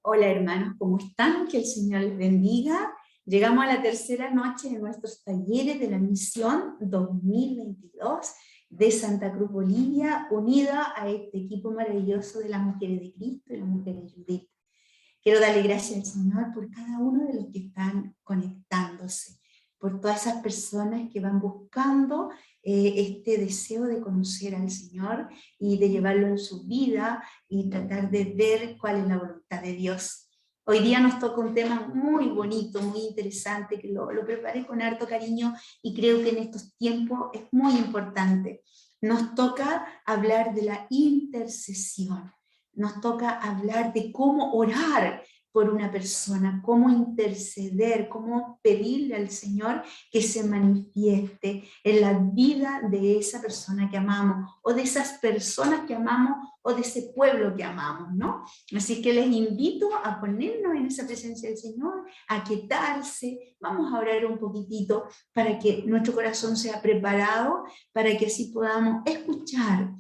Hola hermanos, ¿cómo están? Que el Señor les bendiga. Llegamos a la tercera noche de nuestros talleres de la misión 2022 de Santa Cruz, Bolivia, unida a este equipo maravilloso de las mujeres de Cristo y las mujeres de Judith. Quiero darle gracias al Señor por cada uno de los que están conectándose, por todas esas personas que van buscando este deseo de conocer al Señor y de llevarlo en su vida y tratar de ver cuál es la voluntad de Dios. Hoy día nos toca un tema muy bonito, muy interesante, que lo preparé con harto cariño y creo que en estos tiempos es muy importante. Nos toca hablar de la intercesión. Nos toca hablar de cómo orar por una persona, cómo interceder, cómo pedirle al Señor que se manifieste en la vida de esa persona que amamos, o de esas personas que amamos, o de ese pueblo que amamos, ¿no? Así que les invito a ponernos en esa presencia del Señor, a quietarse, vamos a orar un poquitito para que nuestro corazón sea preparado, para que así podamos escuchar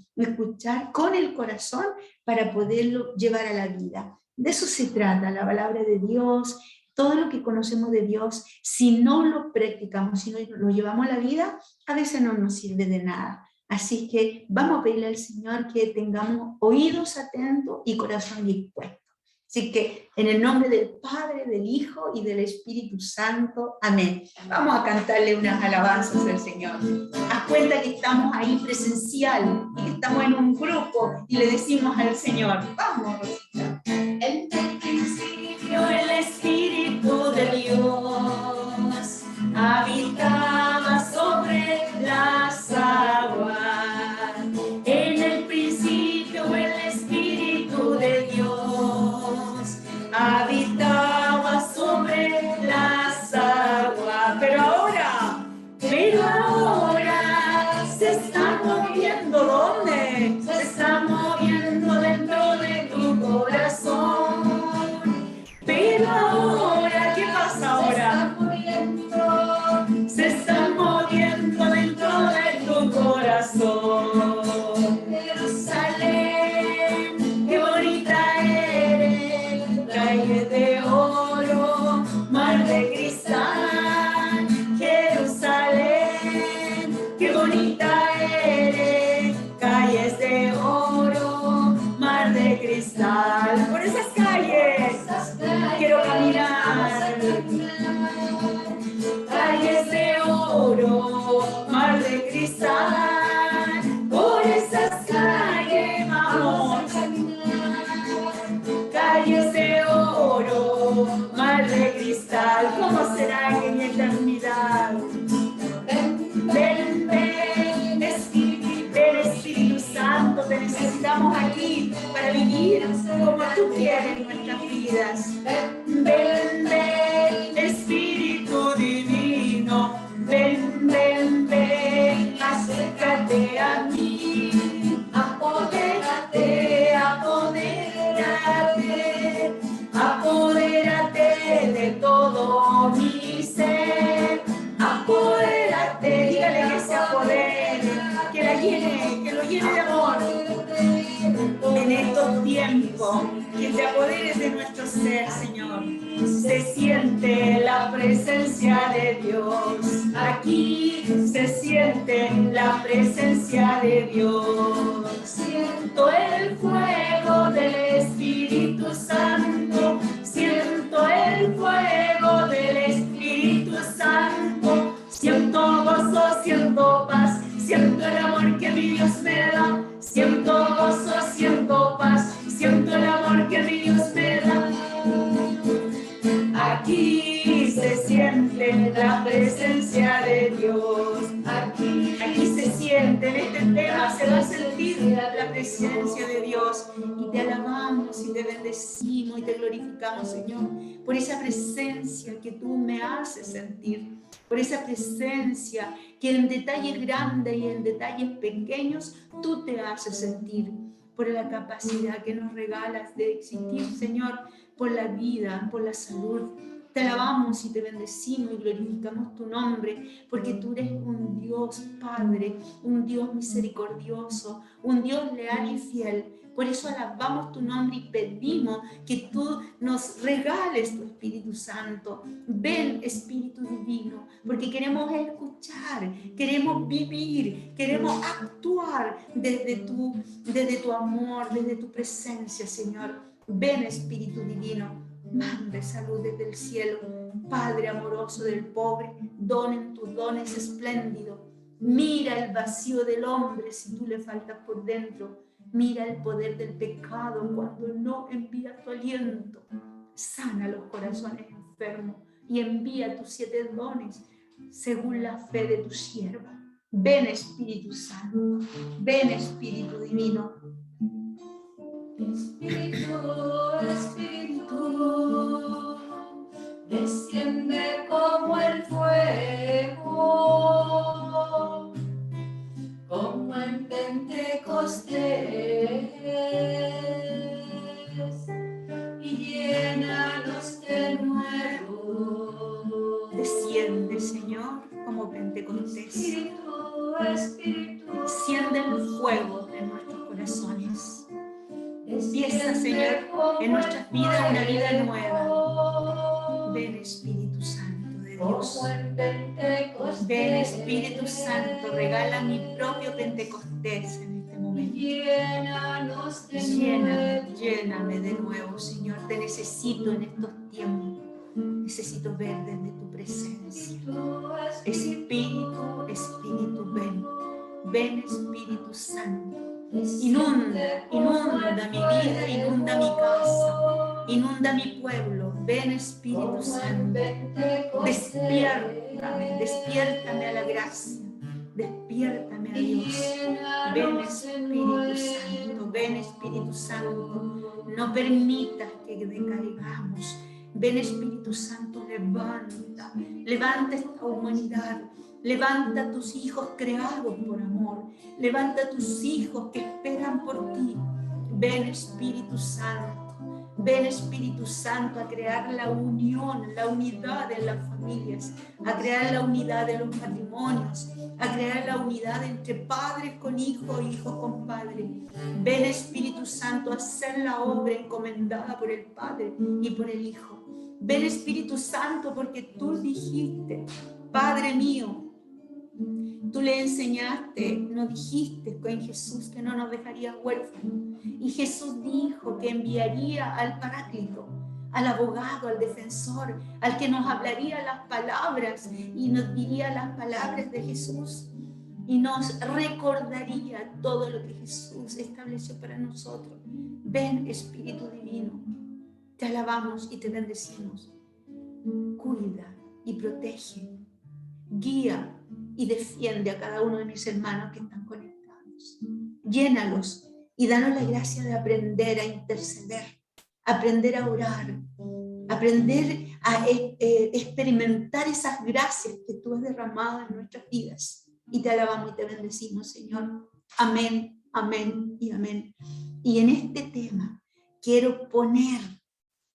con el corazón para poderlo llevar a la vida. De eso se trata la palabra de Dios, todo lo que conocemos de Dios, si no lo practicamos, si no lo llevamos a la vida, a veces no nos sirve de nada. Así que vamos a pedirle al Señor que tengamos oídos atentos y corazón dispuesto. Así que en el nombre del Padre, del Hijo y del Espíritu Santo, amén. Vamos a cantarle unas alabanzas al Señor. Haz cuenta que estamos ahí presencial y que estamos en un grupo y le decimos al Señor, vamos, Rosita. En el principio el Espíritu de Dios habitaba sobre las aguas. En el principio el Espíritu de Dios habitaba sobre las aguas. Pero ahora se está moviendo. ¿Dónde? Se está moviendo dentro de tu corazón. Pero ahora, ¿qué pasa ahora? Se está moviendo dentro de tu corazón. Jerusalén, qué bonita eres, calles de oro, mar de cristal. Jerusalén, qué bonita eres, calles de oro, mar de cristal. Por esas calles quiero caminar. Calles de oro, mar de cristal, por esas calles vamos. Calles de oro, mar de cristal, ¿cómo será en eternidad? Ven, ven, Espíritu Santo, te necesitamos aquí para vivir como tú quieres nuestras vidas. Ven, ven, Espíritu Divino, ven, ven, ven, acércate a mí, apodérate, apodérate, apodérate de todo mi ser, apodérate, dígale que se apodere, que la llene, que lo llene de amor. En estos tiempos, que te apoderes de nuestro ser, Señor. Se siente la presencia de Dios. Aquí se siente la presencia de Dios. Siento el fuego del Espíritu Santo. Siento el fuego del Espíritu Santo. Siento gozo, siento paz. Siento el amor que mi Dios me da. Siento gozo, siento paz. Siento el amor que mi Dios me da. Aquí se siente la presencia de Dios. Aquí se siente, en este tema se va a sentir la presencia de Dios. Y te alabamos y te bendecimos y te glorificamos, Señor, por esa presencia que tú me haces sentir. Por esa presencia que en detalles grandes y en detalles pequeños tú te haces sentir. Por la capacidad que nos regalas de existir, Señor, por la vida, por la salud, Te alabamos y te bendecimos y glorificamos tu nombre, porque tú eres un Dios Padre, un Dios misericordioso, un Dios leal y fiel. Por eso alabamos tu nombre y pedimos que tú nos regales tu Espíritu Santo. Ven, Espíritu Divino, porque queremos escuchar, queremos vivir, queremos actuar desde tu amor, desde tu presencia, Señor. Ven, Espíritu Divino. Mande salud desde el cielo, Padre amoroso del pobre, donen tus dones espléndidos. Mira el vacío del hombre si tú le faltas por dentro. Mira el poder del pecado cuando no envía tu aliento. Sana los corazones enfermos y envía tus 7 dones según la fe de tu sierva. Ven, Espíritu Santo, ven, Espíritu Divino. Espíritu, Espíritu, desciende como el fuego, como en Pentecostés, y llénanos de nuevo. Desciende, Señor, como Pentecostés. Espíritu, Espíritu, enciende el fuego en nuestros corazones. Empieza, Señor, en nuestras vidas una vida nueva. Ven, Espíritu Santo de Dios. Ven, Espíritu Santo, regala mi propio Pentecostés en este momento. Lléname de nuevo, Señor. Te necesito en estos tiempos. Necesito ver desde tu presencia. Espíritu, Espíritu, ven. Ven, Espíritu Santo. Inunda mi vida, inunda mi casa, inunda mi pueblo. Ven, Espíritu Santo. Despiértame a la gracia. Despiértame a Dios. Ven, Espíritu Santo. Ven, Espíritu Santo. No permitas que decaigamos. Ven, Espíritu Santo, levanta esta humanidad. Levanta a tus hijos creados por amor. Levanta a tus hijos que esperan por ti. Ven, Espíritu Santo. Ven, Espíritu Santo, a crear la unión, la unidad en las familias, a crear la unidad en los matrimonios, a crear la unidad entre padres con hijos y hijos con padres. Ven, Espíritu Santo, a hacer la obra encomendada por el Padre y por el Hijo. Ven, Espíritu Santo, porque tú dijiste, Padre mío, tú le enseñaste, no dijiste en Jesús que no nos dejaría huérfanos. Y Jesús dijo que enviaría al Paráclito, al abogado, al defensor, al que nos hablaría las palabras y nos diría las palabras de Jesús y nos recordaría todo lo que Jesús estableció para nosotros. Ven, Espíritu Divino, te alabamos y te bendecimos. Cuida y protege, guía y defiende a cada uno de mis hermanos que están conectados. Llénalos y danos la gracia de aprender a interceder, aprender a orar, aprender a experimentar esas gracias que tú has derramado en nuestras vidas. Y te alabamos y te bendecimos, Señor. Amén, amén y amén. Y en este tema quiero poner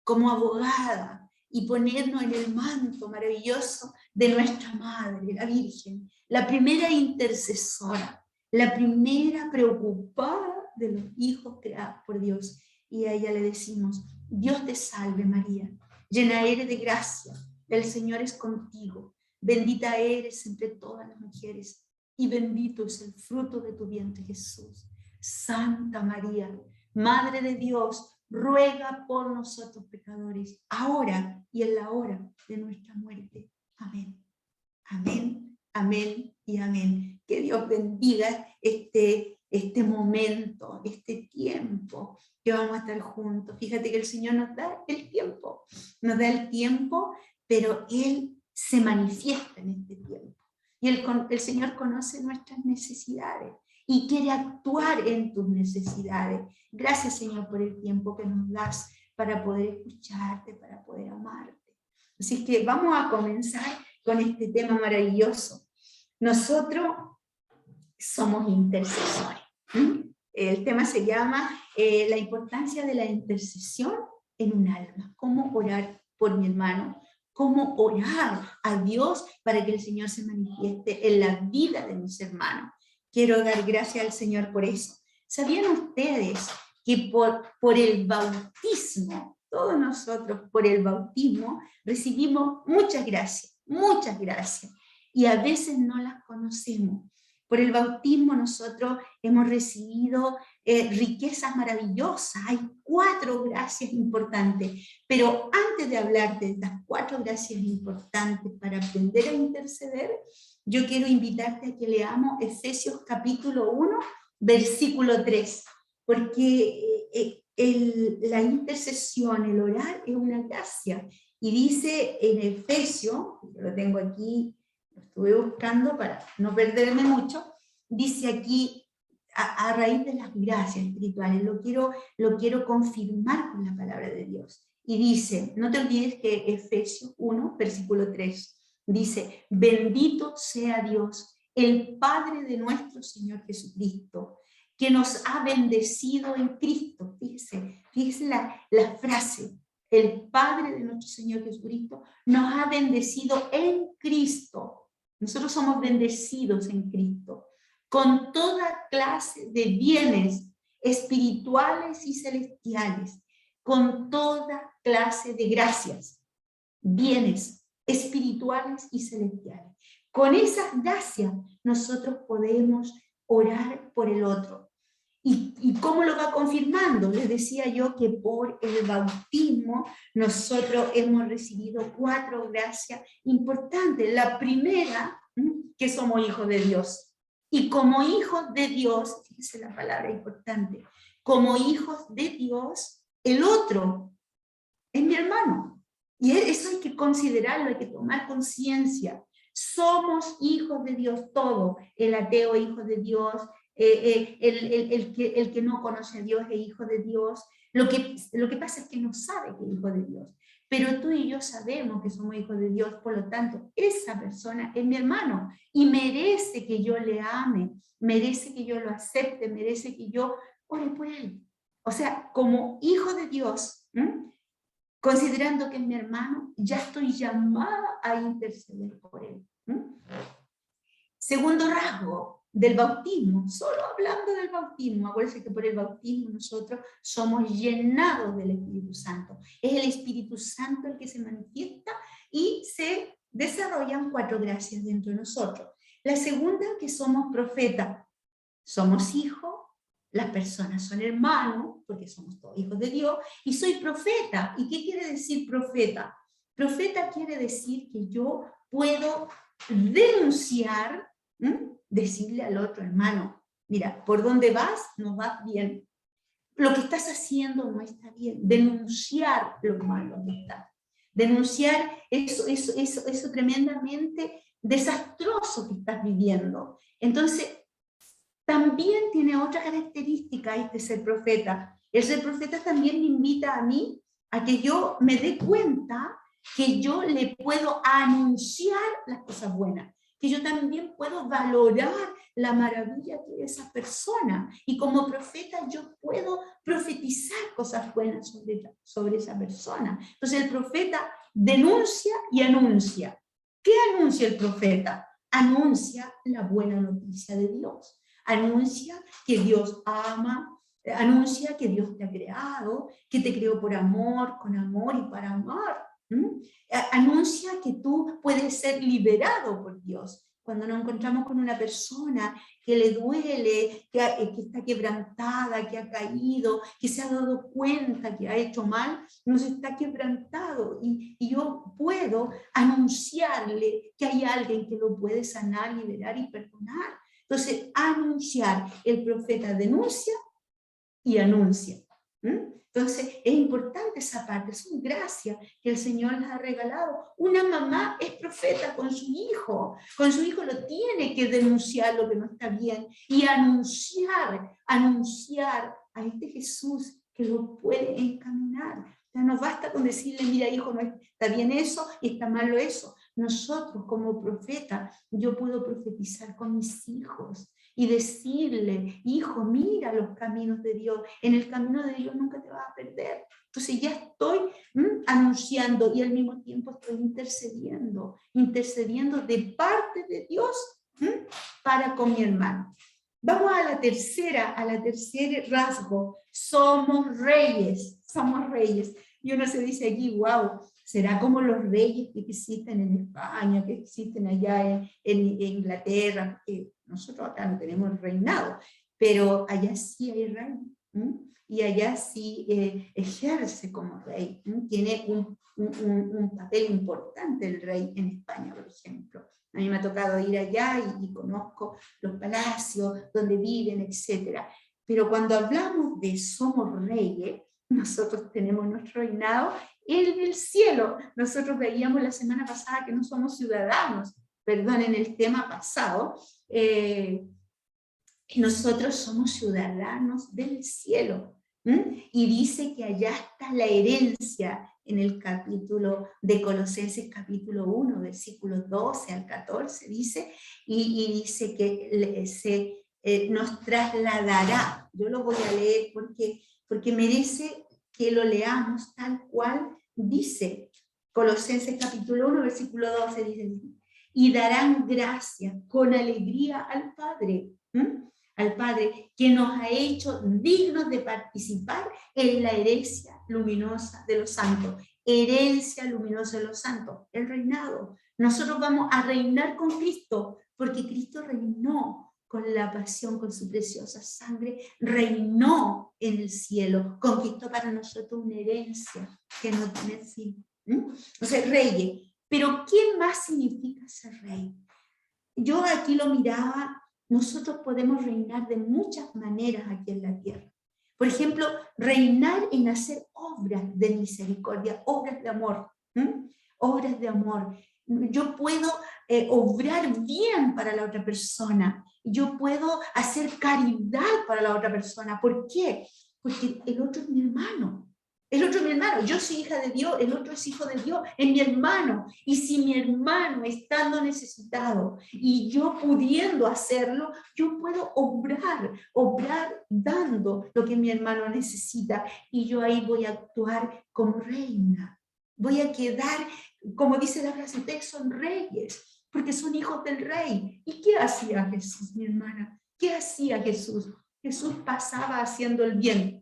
como abogada y ponernos en el manto maravilloso de nuestra Madre, la Virgen, la primera intercesora, la primera preocupada de los hijos creados por Dios. Y a ella le decimos, Dios te salve María, llena eres de gracia, el Señor es contigo, bendita eres entre todas las mujeres, y bendito es el fruto de tu vientre Jesús. Santa María, Madre de Dios, ruega por nosotros pecadores, ahora y en la hora de nuestra muerte. Amén. Amén, amén y amén. Que Dios bendiga este momento, este tiempo que vamos a estar juntos. Fíjate que el Señor nos da el tiempo, pero Él se manifiesta en este tiempo. Y el Señor conoce nuestras necesidades y quiere actuar en tus necesidades. Gracias, Señor, por el tiempo que nos das para poder escucharte, para poder amarte. Así que vamos a comenzar con este tema maravilloso. Nosotros somos intercesores. El tema se llama la importancia de la intercesión en un alma. Cómo orar por mi hermano, cómo orar a Dios para que el Señor se manifieste en la vida de mis hermanos. Quiero dar gracias al Señor por eso. ¿Sabían ustedes que por el bautismo, todos nosotros por el bautismo, recibimos muchas gracias, y a veces no las conocemos? Por el bautismo nosotros hemos recibido riquezas maravillosas. Hay 4 gracias importantes, pero antes de hablar de estas 4 gracias importantes para aprender a interceder, yo quiero invitarte a que leamos Efesios capítulo 1, versículo 3, porque la intercesión, el orar es una gracia, y dice en Efesios, lo tengo aquí, lo estuve buscando para no perderme mucho, dice aquí, a raíz de las gracias espirituales, lo quiero confirmar con la palabra de Dios, y dice, no te olvides que Efesios 1, versículo 3, dice, bendito sea Dios, el Padre de nuestro Señor Jesucristo, que nos ha bendecido en Cristo. Fíjese la frase, el Padre de nuestro Señor Jesucristo nos ha bendecido en Cristo. Nosotros somos bendecidos en Cristo, con toda clase de bienes espirituales y celestiales, con toda clase de gracias, bienes espirituales y celestiales. Con esas gracias nosotros podemos orar por el otro. ¿Y cómo lo va confirmando? Les decía yo que por el bautismo nosotros hemos recibido 4 gracias importantes. La primera, que somos hijos de Dios. Y como hijos de Dios, fíjense la palabra importante, como hijos de Dios, el otro es mi hermano. Y eso hay que considerarlo, hay que tomar conciencia. Somos hijos de Dios, todo. El ateo es hijo de Dios, el que no conoce a Dios es hijo de Dios. Lo que pasa es que no sabe que es hijo de Dios. Pero tú y yo sabemos que somos hijos de Dios, por lo tanto, esa persona es mi hermano y merece que yo le ame, merece que yo lo acepte, merece que yo ore por él. O sea, como hijo de Dios, considerando que es mi hermano, ya estoy llamada a interceder por él. Segundo rasgo del bautismo, solo hablando del bautismo, acuérdense que por el bautismo nosotros somos llenados del Espíritu Santo. Es el Espíritu Santo el que se manifiesta y se desarrollan 4 gracias dentro de nosotros. La segunda, que somos profetas. Somos hijos, las personas son hermanos, porque somos todos hijos de Dios, y soy profeta. ¿Y qué quiere decir profeta? Profeta quiere decir que yo puedo denunciar, decirle al otro hermano, mira, por donde vas no vas bien, lo que estás haciendo no está bien, denunciar lo malo que está, denunciar eso tremendamente desastroso que estás viviendo. Entonces, también tiene otra característica este ser profeta. El ser profeta también me invita a mí a que yo me dé cuenta que yo le puedo anunciar las cosas buenas, que yo también puedo valorar la maravilla que es esa persona. Y como profeta yo puedo profetizar cosas buenas sobre esa persona. Entonces el profeta denuncia y anuncia. ¿Qué anuncia el profeta? Anuncia la buena noticia de Dios. Anuncia que Dios ama, anuncia que Dios te ha creado, que te creó por amor, con amor y para amar. Anuncia que tú puedes ser liberado por Dios. Cuando nos encontramos con una persona que le duele, que está quebrantada, que ha caído, que se ha dado cuenta que ha hecho mal, nos está quebrantado y yo puedo anunciarle que hay alguien que lo puede sanar, liberar y perdonar. Entonces, anunciar, el profeta denuncia y anuncia. Entonces, es importante esa parte, son gracias que el Señor les ha regalado. Una mamá es profeta con su hijo lo tiene que denunciar lo que no está bien y anunciar a este Jesús que lo puede encaminar. Ya no basta con decirle, mira hijo, no está bien eso y está malo eso. Nosotros como profeta, yo puedo profetizar con mis hijos y decirle, hijo, mira los caminos de Dios, en el camino de Dios nunca te vas a perder. Entonces ya estoy anunciando y al mismo tiempo estoy intercediendo de parte de Dios para con mi hermano. Vamos a la tercera rasgo, somos reyes. Y uno se dice aquí, wow, ¿será como los reyes que existen en España, que existen allá en Inglaterra? Porque nosotros acá no tenemos reinado, pero allá sí hay rey, y allá sí ejerce como rey, tiene un papel importante el rey en España, por ejemplo. A mí me ha tocado ir allá y conozco los palacios donde viven, etc. Pero cuando hablamos de somos reyes, nosotros tenemos nuestro reinado en el cielo. Nosotros veíamos la semana pasada que no somos ciudadanos, perdón, en el tema pasado, nosotros somos ciudadanos del cielo. Y dice que allá está la herencia en el capítulo de Colosenses, capítulo 1, versículos 12 al 14, dice, y dice que nos trasladará. Yo lo voy a leer porque merece que lo leamos tal cual dice. Colosenses capítulo 1, versículo 12, dice, y darán gracia con alegría al Padre, al Padre, que nos ha hecho dignos de participar en la herencia luminosa de los santos. Herencia luminosa de los santos, el reinado. Nosotros vamos a reinar con Cristo, porque Cristo reinó con la pasión, con su preciosa sangre, reinó en el cielo, conquistó para nosotros una herencia que no tiene fin. O sea, reyes. Pero ¿qué más significa ser rey? Yo aquí lo miraba. Nosotros podemos reinar de muchas maneras aquí en la tierra. Por ejemplo, reinar en hacer obras de misericordia, obras de amor. Obras de amor. Yo puedo obrar bien para la otra persona. Yo puedo hacer caridad para la otra persona. ¿Por qué? Porque el otro es mi hermano. El otro es mi hermano, yo soy hija de Dios, el otro es hijo de Dios, es mi hermano. Y si mi hermano estando necesitado y yo pudiendo hacerlo, yo puedo obrar dando lo que mi hermano necesita. Y yo ahí voy a actuar como reina. Voy a quedar, como dice la frase, ustedes son reyes, porque son hijos del rey. ¿Y qué hacía Jesús, mi hermana? ¿Qué hacía Jesús? Jesús pasaba haciendo el bien,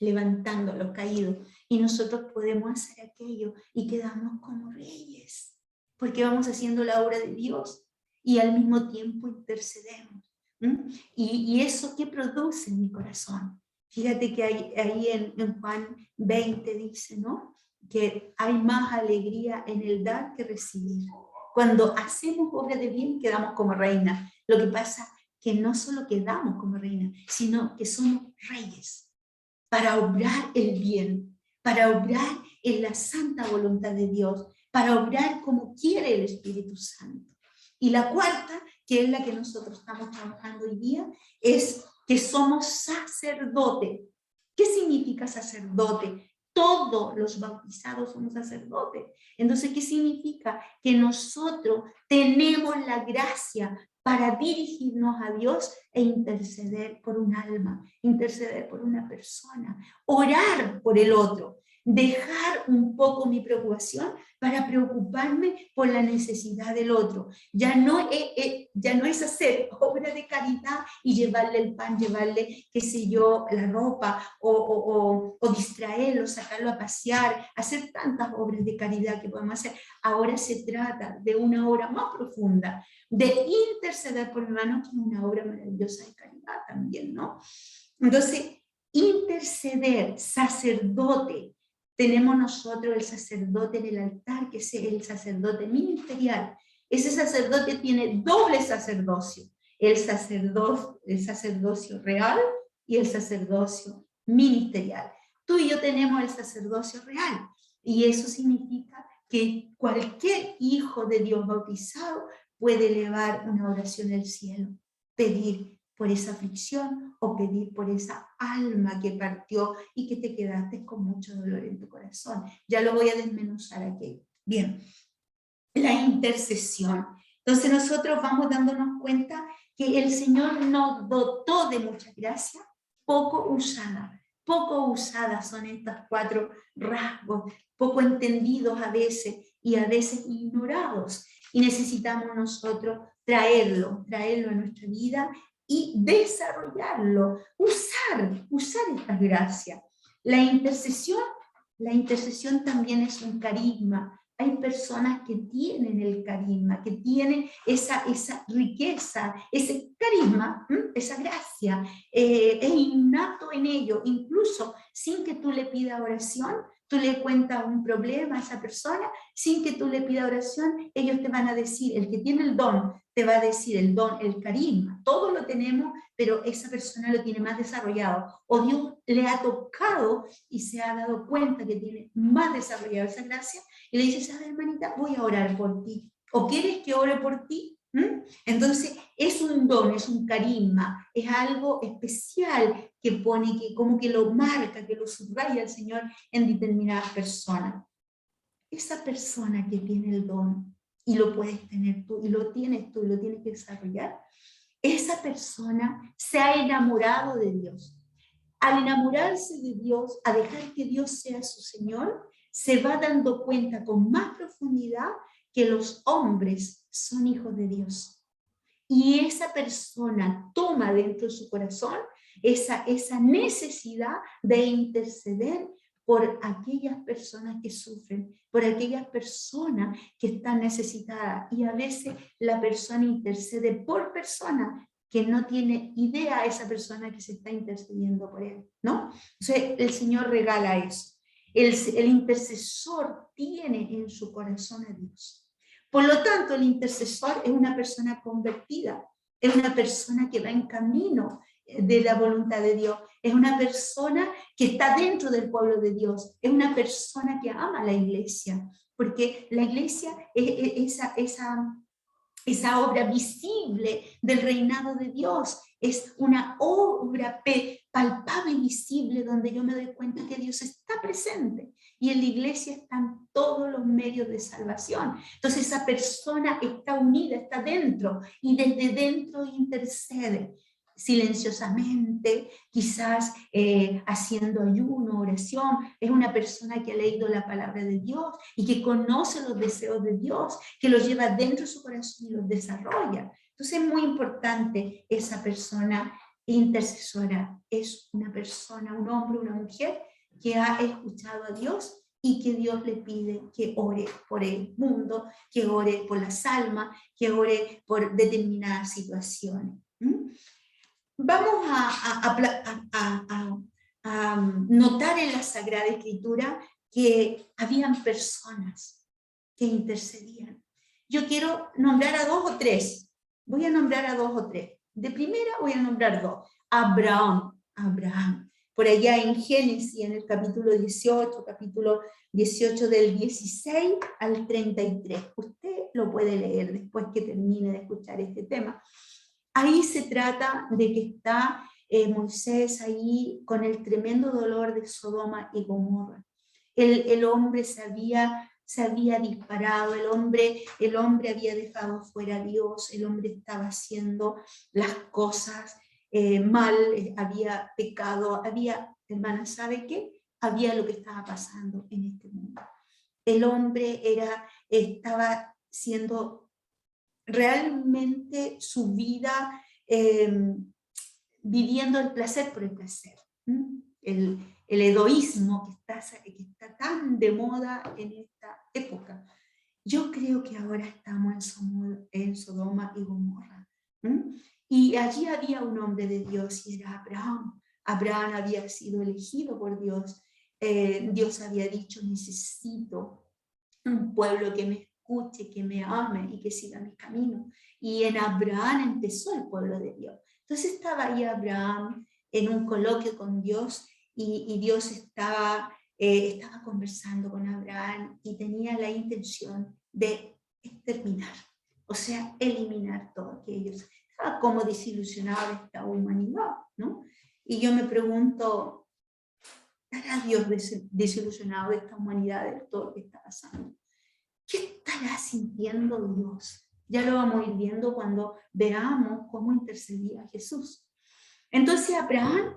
levantando a los caídos, y nosotros podemos hacer aquello y quedamos como reyes, porque vamos haciendo la obra de Dios y al mismo tiempo intercedemos. Y eso, ¿qué produce en mi corazón? Fíjate que ahí en Juan 20 dice, ¿no?, que hay más alegría en el dar que recibir. Cuando hacemos obra de bien, quedamos como reina. Lo que pasa que no solo quedamos como reina, sino que somos reyes, para obrar el bien, para obrar en la santa voluntad de Dios, para obrar como quiere el Espíritu Santo. Y la cuarta, que es la que nosotros estamos trabajando hoy día, es que somos sacerdotes. ¿Qué significa sacerdote? Todos los bautizados somos sacerdotes. Entonces, ¿qué significa? Que nosotros tenemos la gracia para dirigirnos a Dios e interceder por un alma, interceder por una persona, orar por el otro, dejar un poco mi preocupación para preocuparme por la necesidad del otro. Ya no es hacer obra de caridad y llevarle el pan, llevarle, qué sé yo, la ropa, o distraerlo, sacarlo a pasear, hacer tantas obras de caridad que podemos hacer. Ahora se trata de una obra más profunda, de interceder por hermanos, que es una obra maravillosa de caridad también, ¿no? Entonces, interceder, sacerdote. Tenemos nosotros el sacerdote en el altar, que es el sacerdote ministerial. Ese sacerdote tiene doble sacerdocio, el sacerdocio real y el sacerdocio ministerial. Tú y yo tenemos el sacerdocio real, y eso significa que cualquier hijo de Dios bautizado puede elevar una oración al cielo, pedir por esa aflicción o pedir por esa alma que partió y que te quedaste con mucho dolor en tu corazón. Ya lo voy a desmenuzar aquí. Bien, la intercesión. Entonces nosotros vamos dándonos cuenta que el Señor nos dotó de mucha gracia, poco usadas son estos 4 rasgos, poco entendidos a veces y a veces ignorados. Y necesitamos nosotros traerlo a nuestra vida y desarrollarlo, usar estas gracias. La intercesión también es un carisma. Hay personas que tienen el carisma, que tienen esa riqueza, ese carisma, esa gracia, es innato en ello, incluso sin que tú le pidas oración. Tú le cuentas un problema a esa persona, sin que tú le pidas oración, ellos te van a decir, el que tiene el don, te va a decir el don, el carisma, todos lo tenemos, pero esa persona lo tiene más desarrollado, o Dios le ha tocado y se ha dado cuenta que tiene más desarrollado esa gracia, y le dice, ¿sabes, hermanita? Voy a orar por ti, ¿o quieres que ore por ti? Entonces es un don, es un carisma, es algo especial que pone, que como que lo marca, que lo subraya el Señor en determinadas personas. Esa persona que tiene el don, y lo puedes tener tú, y lo tienes tú, y lo tienes que desarrollar, esa persona se ha enamorado de Dios. Al enamorarse de Dios, a dejar que Dios sea su Señor, se va dando cuenta con más profundidad que los hombres son hijos de Dios. Y esa persona toma dentro de su corazón esa necesidad de interceder por aquellas personas que sufren, por aquellas personas que están necesitadas. Y a veces la persona intercede por personas que no tiene idea esa persona que se está intercediendo por él, ¿no? Entonces el Señor regala eso. El intercesor tiene en su corazón a Dios. Por lo tanto, el intercesor es una persona convertida, es una persona que va en camino de la voluntad de Dios, es una persona que está dentro del pueblo de Dios, es una persona que ama la iglesia, porque la iglesia es esa obra visible del reinado de Dios, es una obra palpable y visible donde yo me doy cuenta que Dios está presente y en la iglesia están todos los medios de salvación. Entonces esa persona está unida, está dentro y desde dentro intercede silenciosamente, quizás haciendo ayuno, oración. Es una persona que ha leído la palabra de Dios y que conoce los deseos de Dios, que los lleva dentro de su corazón y los desarrolla. Entonces es muy importante esa persona intercesora. Es una persona, un hombre, una mujer que ha escuchado a Dios y que Dios le pide que ore por el mundo, que ore por las almas, que ore por determinadas situaciones. Vamos a notar en la Sagrada Escritura que habían personas que intercedían. Yo quiero nombrar a 2 o 3. Voy a nombrar a 2 o 3. De primera voy a nombrar 2. Abraham. Por allá en Génesis, en el capítulo 18 del 16 al 33. Usted lo puede leer después que termine de escuchar este tema. Ahí se trata de que está Moisés ahí con el tremendo dolor de Sodoma y Gomorra. El hombre se había disparado, el hombre había dejado fuera a Dios, el hombre estaba haciendo las cosas mal, había pecado, hermana, ¿sabe qué? Había lo que estaba pasando en este mundo. El hombre estaba siendo realmente su vida viviendo el placer por el placer. El egoísmo que está tan de moda en esta época. Yo creo que ahora estamos en Sodoma y Gomorra. Y allí había un hombre de Dios y era Abraham. Abraham había sido elegido por Dios. Dios había dicho, necesito un pueblo que me escuche, que me ame y que siga mi camino. Y en Abraham empezó el pueblo de Dios. Entonces estaba ahí Abraham en un coloquio con Dios y Dios estaba conversando con Abraham y tenía la intención de exterminar, o sea, eliminar todo aquello. Estaba como desilusionado de esta humanidad, ¿no? Y yo me pregunto, ¿estará Dios desilusionado de esta humanidad, de todo lo que está pasando? ¿Qué estará sintiendo Dios Ya lo vamos a ir viendo cuando veamos cómo intercedía Jesús. Entonces Abraham,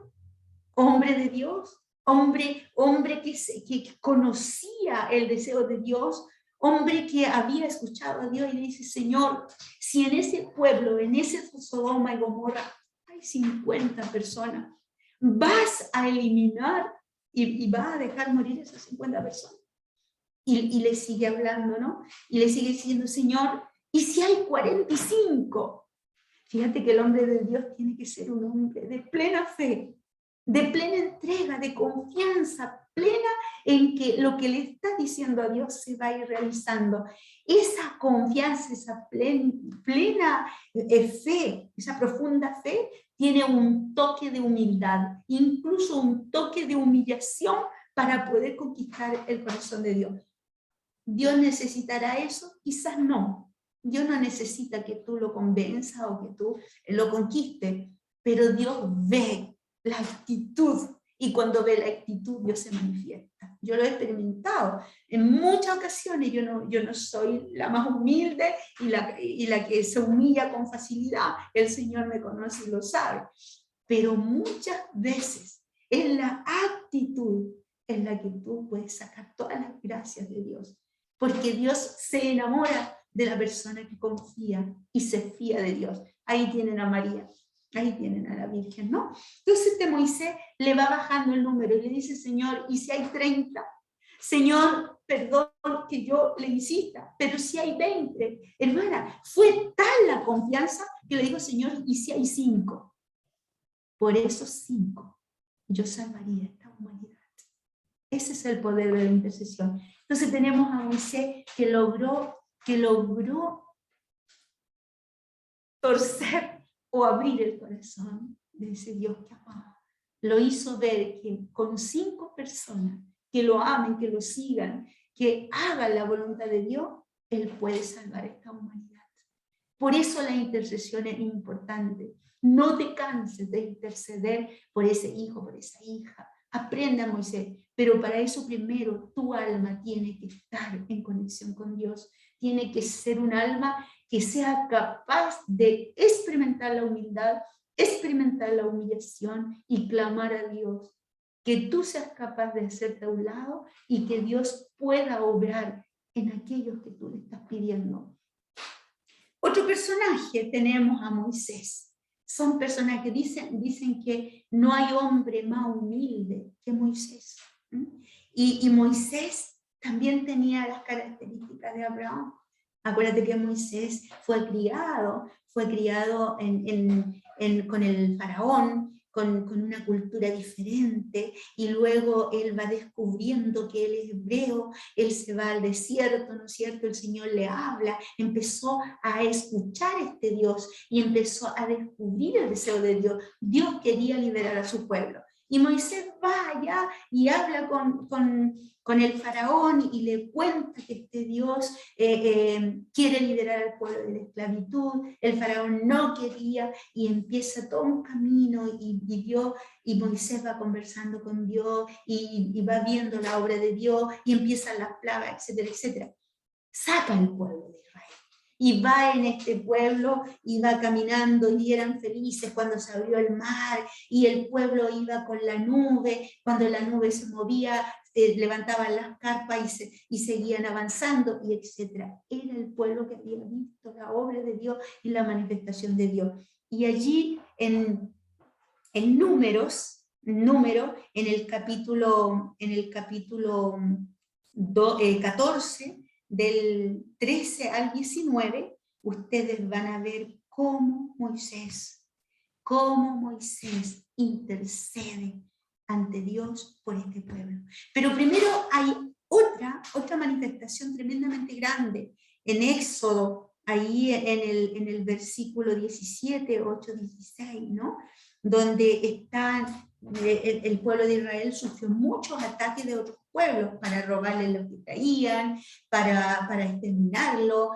hombre de Dios, hombre que conocía el deseo de Dios, hombre que había escuchado a Dios y le dice, Señor, si en ese pueblo, en ese Sodoma y Gomorra, hay 50 personas, vas a eliminar y vas a dejar morir esas 50 personas. Y le sigue hablando, ¿no? Y le sigue diciendo, Señor, ¿y si hay 45? Fíjate que el hombre de Dios tiene que ser un hombre de plena fe, de plena entrega, de confianza plena en que lo que le está diciendo a Dios se va a ir realizando. Esa confianza, esa plena fe, esa profunda fe, tiene un toque de humildad, incluso un toque de humillación para poder conquistar el corazón de Dios. ¿Dios necesitará eso? Quizás no. Dios no necesita que tú lo convenzas o que tú lo conquistes, pero Dios ve la actitud y cuando ve la actitud Dios se manifiesta. Yo lo he experimentado en muchas ocasiones. Yo no soy la más humilde y la que se humilla con facilidad. El Señor me conoce y lo sabe. Pero muchas veces es la actitud en la que tú puedes sacar todas las gracias de Dios. Porque Dios se enamora de la persona que confía y se fía de Dios. Ahí tienen a María, ahí tienen a la Virgen, ¿no? Entonces Moisés le va bajando el número y le dice, Señor, ¿y si hay 30? Señor, perdón que yo le insista, pero si hay 20. Hermana, fue tal la confianza que le digo, Señor, ¿y si hay 5? Por esos 5 yo salvaría esta humanidad. Ese es el poder de la intercesión. Entonces tenemos a Moisés que logró torcer o abrir el corazón de ese Dios que amaba. Lo hizo ver que con 5 personas que lo amen, que lo sigan, que hagan la voluntad de Dios, Él puede salvar esta humanidad. Por eso la intercesión es importante. No te canses de interceder por ese hijo, por esa hija. Aprenda, Moisés, pero para eso primero tu alma tiene que estar en conexión con Dios. Tiene que ser un alma que sea capaz de experimentar la humildad, experimentar la humillación y clamar a Dios. Que tú seas capaz de hacerte a un lado y que Dios pueda obrar en aquellos que tú le estás pidiendo. Otro personaje tenemos a Moisés. Son personas que dicen que no hay hombre más humilde que Moisés. Y Moisés también tenía las características de Abraham. Acuérdate que Moisés fue criado con el faraón, con una cultura diferente, y luego él va descubriendo que él es hebreo, él se va al desierto, ¿no es cierto? El Señor le habla, empezó a escuchar a este Dios y empezó a descubrir el deseo de Dios. Dios quería liberar a su pueblo. Y Moisés va allá y habla con el faraón y le cuenta que este Dios quiere liberar al pueblo de la esclavitud. El faraón no quería y empieza todo un camino y Moisés va conversando con Dios y va viendo la obra de Dios y empiezan las plagas, etcétera, etcétera. Saca al pueblo de Israel. Y va en este pueblo, y va caminando, y eran felices cuando se abrió el mar, y el pueblo iba con la nube, cuando la nube se movía, levantaban las carpas y seguían avanzando, y etcétera. Era el pueblo que había visto la obra de Dios y la manifestación de Dios. Y allí en Números, en el capítulo 14, del 13 al 19, ustedes van a ver cómo Moisés intercede ante Dios por este pueblo. Pero primero hay otra manifestación tremendamente grande en Éxodo, ahí en el versículo 17, 8, 16, ¿no? Donde el pueblo de Israel sufrió muchos ataques de otros pueblos para robarle lo que traían, para exterminarlo.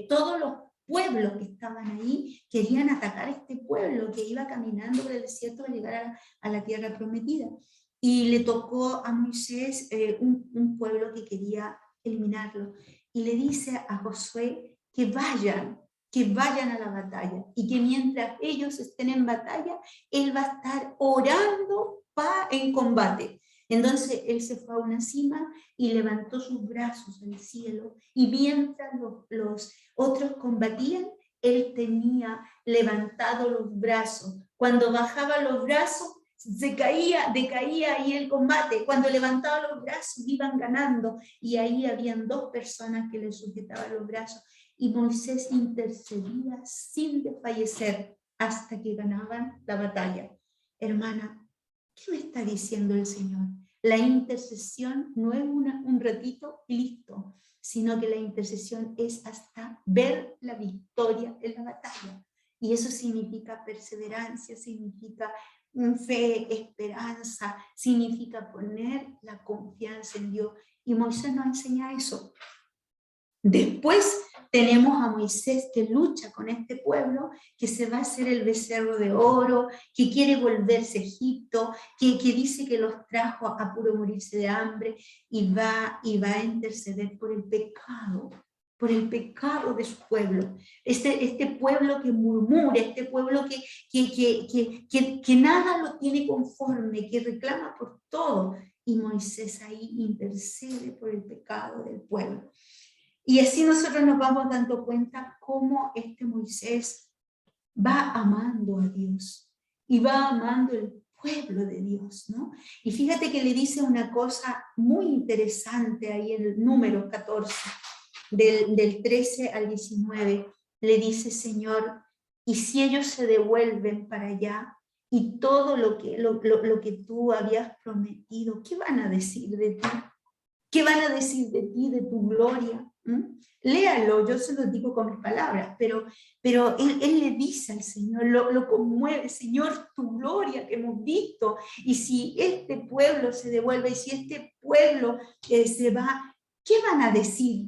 Todos los pueblos que estaban ahí querían atacar a este pueblo que iba caminando por el desierto para llegar a la tierra prometida. Y le tocó a Moisés un pueblo que quería eliminarlo. Y le dice a Josué que vayan que vayan a la batalla y que mientras ellos estén en batalla, él va a estar orando en combate. Entonces él se fue a una cima y levantó sus brazos al cielo, y mientras los otros combatían, él tenía levantado los brazos. Cuando bajaba los brazos, decaía ahí el combate. Cuando levantaba los brazos, iban ganando, y ahí habían 2 personas que le sujetaban los brazos, y Moisés intercedía sin desfallecer hasta que ganaban la batalla. Hermana, ¿qué me está diciendo el Señor? La intercesión no es un ratito y listo, sino que la intercesión es hasta ver la victoria en la batalla. Y eso significa perseverancia, significa fe, esperanza, significa poner la confianza en Dios. Y Moisés nos enseña eso. Después tenemos a Moisés que lucha con este pueblo, que se va a hacer el becerro de oro, que quiere volverse a Egipto, que dice que los trajo a puro morirse de hambre, y va a interceder por el pecado de su pueblo. Este pueblo que murmura, este pueblo que nada lo tiene conforme, que reclama por todo, y Moisés ahí intercede por el pecado del pueblo. Y así nosotros nos vamos dando cuenta cómo este Moisés va amando a Dios y va amando el pueblo de Dios, ¿no? Y fíjate que le dice una cosa muy interesante ahí en el número 14, del 13 al 19, le dice: Señor, y si ellos se devuelven para allá, y todo lo que tú habías prometido, ¿qué van a decir de ti? ¿Qué van a decir de ti, de tu gloria? Léalo, yo se lo digo con mis palabras, pero él le dice al Señor, lo conmueve: Señor, tu gloria que hemos visto, y si este pueblo se devuelve, y si este pueblo se va, ¿qué van a decir?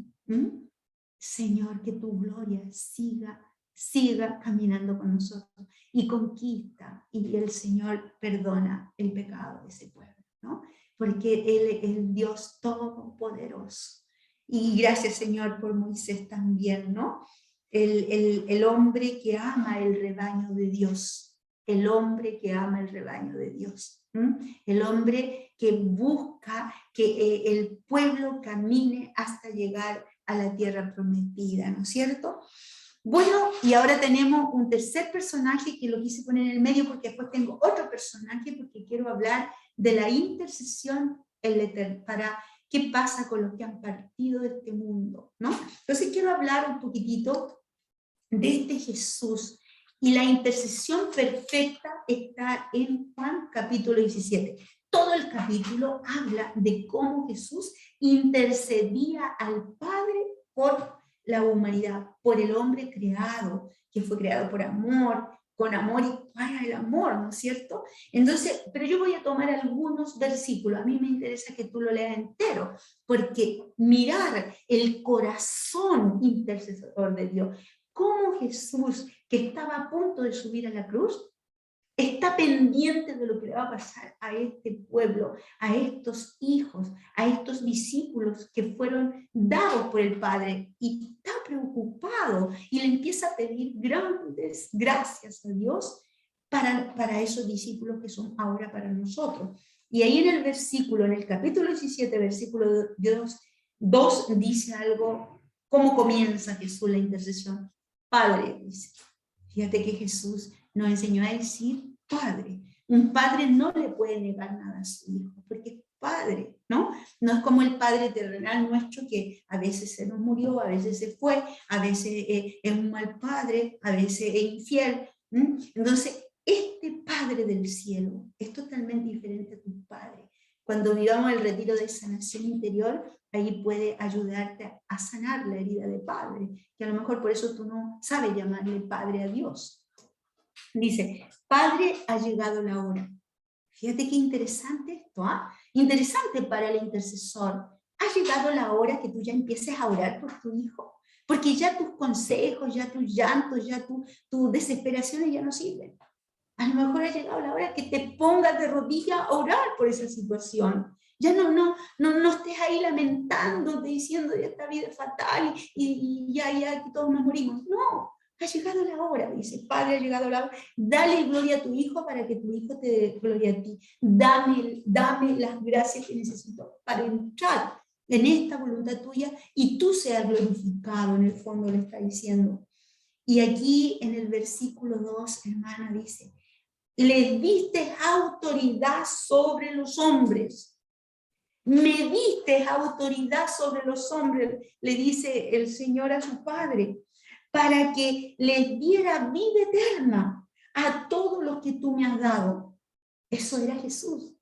Señor, que tu gloria siga caminando con nosotros, y conquista, y el Señor perdona el pecado de ese pueblo, ¿no? Porque Él es el Dios todopoderoso. Y gracias, Señor, por Moisés también, ¿no? El hombre que ama el rebaño de Dios, el hombre que ama el rebaño de Dios, el hombre que busca que el pueblo camine hasta llegar a la tierra prometida, ¿no es cierto? Bueno, y ahora tenemos un tercer personaje que lo quise poner en el medio porque después tengo otro personaje, porque quiero hablar de la intercesión para qué pasa con los que han partido de este mundo, ¿no? Entonces quiero hablar un poquitito de este Jesús, y la intercesión perfecta está en Juan capítulo 17. Todo el capítulo habla de cómo Jesús intercedía al Padre por la humanidad, por el hombre creado, que fue creado por amor, con amor y para el amor, ¿no es cierto? Entonces, pero yo voy a tomar algunos versículos, a mí me interesa que tú lo leas entero, porque mirar el corazón intercesor de Dios, cómo Jesús, que estaba a punto de subir a la cruz, está pendiente de lo que le va a pasar a este pueblo, a estos hijos, a estos discípulos que fueron dados por el Padre, y está preocupado y le empieza a pedir grandes gracias a Dios para esos discípulos que son ahora para nosotros. Y ahí en el versículo, en el capítulo 17, versículo 2, dice algo, cómo comienza Jesús la intercesión. Padre, dice. Fíjate que Jesús nos enseñó a decir Padre. Un padre no le puede negar nada a su hijo, porque es Padre, ¿no? No es como el Padre terrenal nuestro, que a veces se nos murió, a veces se fue, a veces es un mal padre, a veces es infiel. Entonces, este Padre del cielo es totalmente diferente a tu Padre. Cuando vivamos el retiro de sanación interior, ahí puede ayudarte a sanar la herida de padre, que a lo mejor por eso tú no sabes llamarle Padre a Dios. Dice: Padre, ha llegado la hora. Fíjate qué interesante esto, ¿ah? Interesante para el intercesor. Ha llegado la hora que tú ya empieces a orar por tu hijo, porque ya tus consejos, ya tus llantos, ya tus desesperaciones ya no sirven. A lo mejor ha llegado la hora que te pongas de rodillas a orar por esa situación. Ya no estés ahí lamentándote, diciendo: ya esta vida es fatal y ya que todos nos morimos. No, Ha llegado la hora, dice, Padre, ha llegado la hora. Dale gloria a tu Hijo para que tu Hijo te dé gloria a ti. Dame las gracias que necesito para entrar en esta voluntad tuya y tú seas glorificado, en el fondo le está diciendo. Y aquí en el versículo 2, hermana, dice, les diste autoridad sobre los hombres. Me diste autoridad sobre los hombres, le dice el Señor a su Padre, para que les diera vida eterna a todos los que tú me has dado. Eso era Jesús.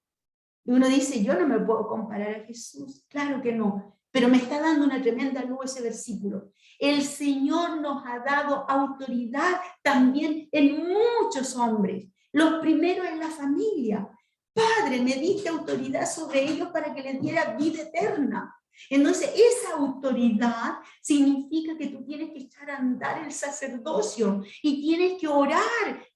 Y uno dice, yo no me puedo comparar a Jesús. Claro que no, pero me está dando una tremenda luz ese versículo. El Señor nos ha dado autoridad también en muchos hombres. Los primeros en la familia. Padre, me diste autoridad sobre ellos para que les diera vida eterna. Entonces, esa autoridad significa que tú tienes que echar a andar el sacerdocio y tienes que orar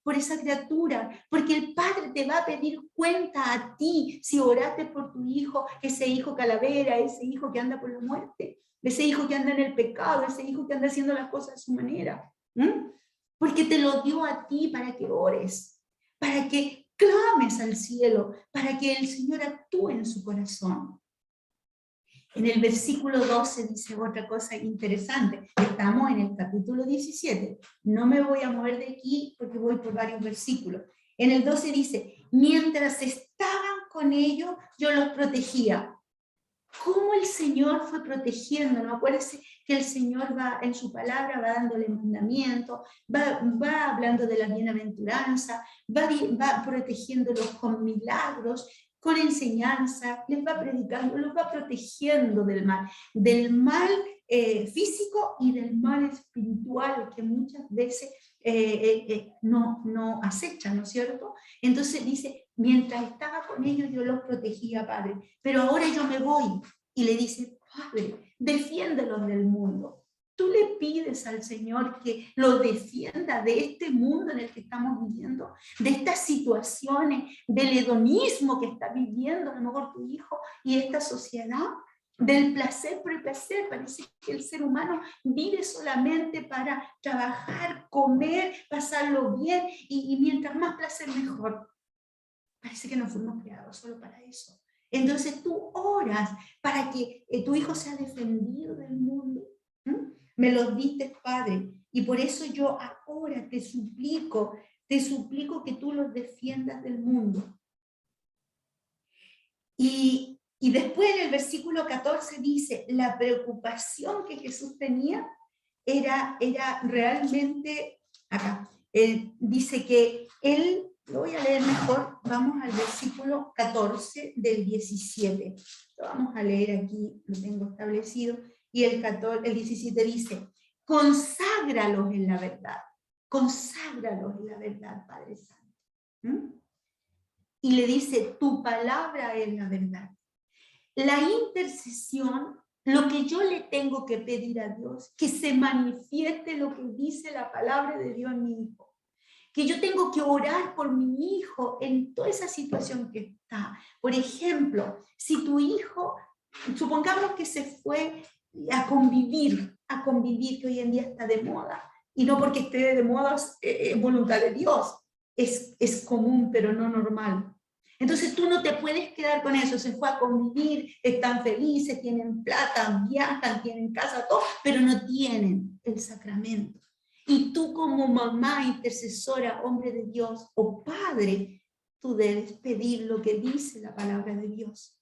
por esa criatura, porque el Padre te va a pedir cuenta a ti si oraste por tu hijo, ese hijo calavera, ese hijo que anda por la muerte, ese hijo que anda en el pecado, ese hijo que anda haciendo las cosas a su manera. Porque te lo dio a ti para que ores, para que clames al cielo, para que el Señor actúe en su corazón. En el versículo 12 dice otra cosa interesante. Estamos en el capítulo 17. No me voy a mover de aquí porque voy por varios versículos. En el 12 dice, mientras estaban con ellos, yo los protegía. ¿Cómo el Señor fue protegiendo? ¿No? Acuérdense que el Señor va en su palabra, va dándole mandamientos, va hablando de la bienaventuranza, va protegiéndolos con milagros, con enseñanza, les va predicando, los va protegiendo del mal físico y del mal espiritual que muchas veces no acechan, ¿no es cierto? Entonces dice, mientras estaba con ellos yo los protegía, Padre, pero ahora yo me voy. Y le dice, Padre, defiéndelos del mundo. Tú le pides al Señor que lo defienda de este mundo en el que estamos viviendo, de estas situaciones, del hedonismo que está viviendo a lo mejor tu hijo y esta sociedad, del placer por el placer. Parece que el ser humano vive solamente para trabajar, comer, pasarlo bien y mientras más placer mejor. Parece que no fuimos creados solo para eso. Entonces tú oras para que tu hijo sea defendido del mundo. Me lo diste, Padre, y por eso yo ahora te suplico que tú los defiendas del mundo. Y después en el versículo 14 dice, la preocupación que Jesús tenía era realmente, acá, dice que él, lo voy a leer mejor, vamos al versículo 14 del 17, lo vamos a leer aquí, lo tengo establecido, y el 17 dice, conságralos en la verdad, Padre Santo. Y le dice, tu palabra es la verdad. La intercesión, lo que yo le tengo que pedir a Dios, que se manifieste lo que dice la palabra de Dios en mi hijo. Que yo tengo que orar por mi hijo en toda esa situación que está. Por ejemplo, si tu hijo, supongamos que se fue a convivir, que hoy en día está de moda, y no porque esté de moda es voluntad de Dios, es común pero no normal. Entonces tú no te puedes quedar con eso, se fue a convivir, están felices, tienen plata, viajan, tienen casa, todo, pero no tienen el sacramento. Y tú como mamá intercesora, hombre de Dios o padre, tú debes pedir lo que dice la palabra de Dios.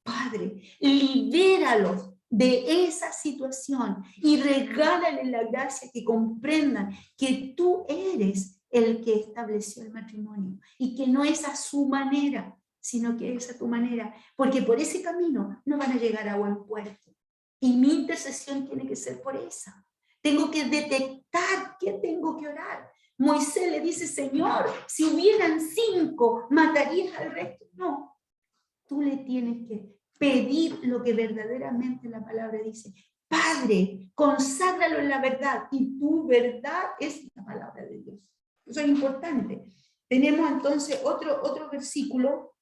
Padre, libéralos de esa situación y regálale la gracia que comprendan que tú eres el que estableció el matrimonio y que no es a su manera, sino que es a tu manera, porque por ese camino no van a llegar a buen puerto. Y mi intercesión tiene que ser por esa. Tengo que detectar qué tengo que orar. Moisés le dice, Señor, si hubieran 5, ¿matarías al resto? No, tú le tienes que pedir lo que verdaderamente la palabra dice. Padre, conságralo en la verdad y tu verdad es la palabra de Dios. Eso es importante. Tenemos entonces otro versículo